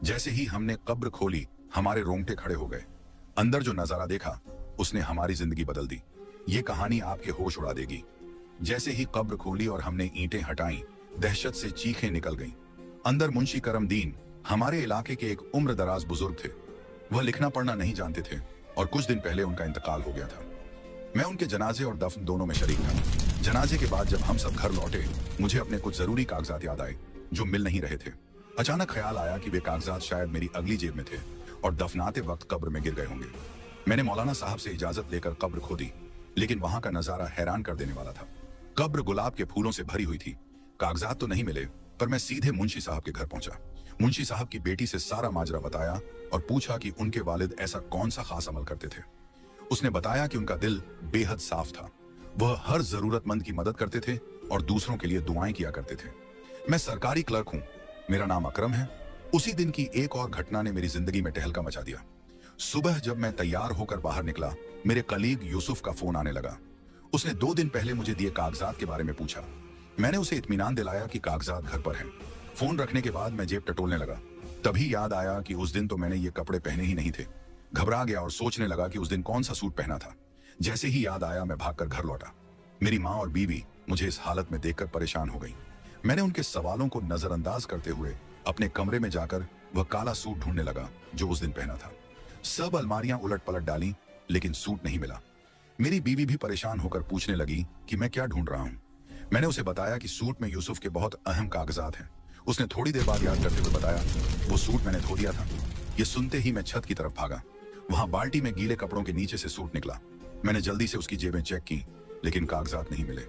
जैसे ही हमने कब्र खोली, हमारे रोंगटे खड़े हो गए। अंदर जो नजारा देखा, उसने हमारी जिंदगी बदल दी। ये कहानी आपके होश उड़ा देगी। जैसे ही कब्र खोली और हमने ईंटें हटाई, दहशत से चीखें निकल गईं। अंदर मुंशी करमदीन, हमारे इलाके के एक उम्र दराज बुजुर्ग थे। वह लिखना पढ़ना नहीं जानते थे और कुछ दिन पहले उनका इंतकाल हो गया था। मैं उनके जनाजे और दफन दोनों में शरीक था। जनाजे के बाद जब हम सब घर लौटे, मुझे अपने कुछ जरूरी कागजात याद आए जो मिल नहीं रहे थे। अचानक ख्याल आया कि वे कागजात शायद मेरी अगली जेब में थे और दफनाते वक्त कब्र में गिर गए होंगे। मैंने मौलाना साहब से इजाजत लेकर कब्र खोदी, लेकिन वहां का नजारा हैरान कर देने वाला था। कब्र गुलाब के फूलों से भरी हुई थी। कागजात तो नहीं मिले, पर मैं सीधे मुंशी साहब के घर पहुंचा। मुंशी साहब की बेटी से सारा माजरा बताया और पूछा कि उनके वालिद ऐसा कौन सा खास अमल करते थे। उसने बताया कि उनका दिल बेहद साफ था। वह हर जरूरतमंद की मदद करते थे और दूसरों के लिए दुआएं किया करते थे। मैं सरकारी क्लर्क हूं, मेरा नाम अकरम है। उसी दिन की एक और घटना ने मेरी जिंदगी में टहलका मचा दिया। सुबह जब मैं तैयार होकर बाहर निकला, मेरे कलीग यूसुफ का फोन आने लगा। उसने 2 दिन पहले मुझे दिए कागजात के बारे में पूछा। मैंने उसे इत्मीनान दिलाया कि कागजात घर पर हैं। फोन रखने के बाद मैं जेब टटोलने लगा। तभी याद आया कि उस दिन तो मैंने ये कपड़े पहने ही नहीं थे। घबरा गया और सोचने लगा कि उस दिन कौन सा सूट पहना था। जैसे ही याद आया, मैं भागकर घर लौटा। मेरी माँ और बीवी मुझे इस हालत में देखकर परेशान हो गई। मैंने उनके सवालों को नजरअंदाज करते हुए अपने कमरे में जाकर वह काला सूट ढूंढने लगा जो उस दिन पहना था। सब अलमारियां उलट पलट डाली, लेकिन सूट नहीं मिला। मेरी बीवी भी परेशान होकर पूछने लगी कि मैं क्या ढूंढ रहा हूं। मैंने उसे बताया कि सूट में यूसुफ के बहुत अहम कागजात हैं। उसने थोड़ी देर बाद याद करते हुए बताया, वो सूट मैंने धो दिया था। ये सुनते ही मैं छत की तरफ भागा। वहां बाल्टी में गीले कपड़ों के नीचे से सूट निकला। मैंने जल्दी से उसकी जेबें चेक की, लेकिन कागजात नहीं मिले।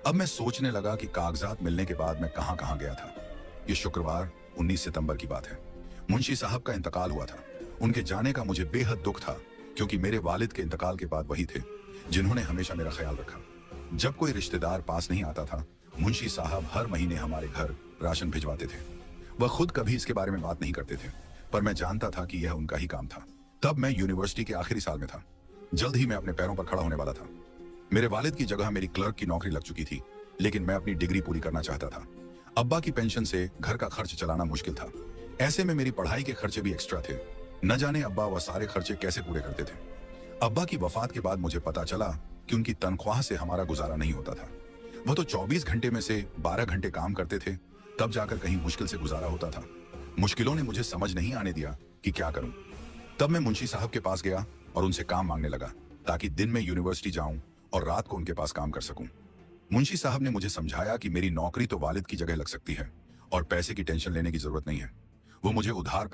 अब मैं सोचने लगा कि कागजात मिलने के बाद मैं कहां कहां गया था। ये शुक्रवार 19 सितंबर की बात है। मुंशी साहब का इंतकाल हुआ था। उनके जाने का मुझे बेहद दुख था, क्योंकि मेरे वालिद के इंतकाल के बाद वही थे जिन्होंने हमेशा मेरा ख्याल रखा। जब कोई रिश्तेदार पास नहीं आता था, मुंशी साहब हर महीने हमारे घर राशन भिजवाते थे। वह खुद कभी इसके बारे में बात नहीं करते थे, पर मैं जानता था कि यह उनका ही काम था। तब मैं यूनिवर्सिटी के आखिरी साल में था। जल्द ही मैं अपने पैरों पर खड़ा होने वाला था। मेरे वालिद की जगह मेरी क्लर्क की नौकरी लग चुकी थी, लेकिन मैं अपनी डिग्री पूरी करना चाहता था। अब्बा की पेंशन से घर का खर्च चलाना मुश्किल था। ऐसे में मेरी पढ़ाई के खर्चे भी एक्स्ट्रा थे। न जाने अब्बा वह सारे खर्चे कैसे पूरे करते थे। अब्बा की वफात के बाद मुझे पता चला कि उनकी तनख्वाह से हमारा गुजारा नहीं होता था। वह तो 24 घंटे में से 12 घंटे काम करते थे, तब जाकर कहीं मुश्किल से गुजारा होता था। मुश्किलों ने मुझे समझ नहीं आने दिया कि क्या करूं। तब मैं मुंशी साहब के पास गया और उनसे काम मांगने लगा, ताकि दिन में यूनिवर्सिटी जाऊं और रात को उनके पास काम कर सकूं। मुंशी साहब ने मुझे समझाया कि मेरी नौकरी तो वालिद की जगह लग सकती है और पैसे की टेंशन लेने की जरूरत नहीं है। वो मुझे उधार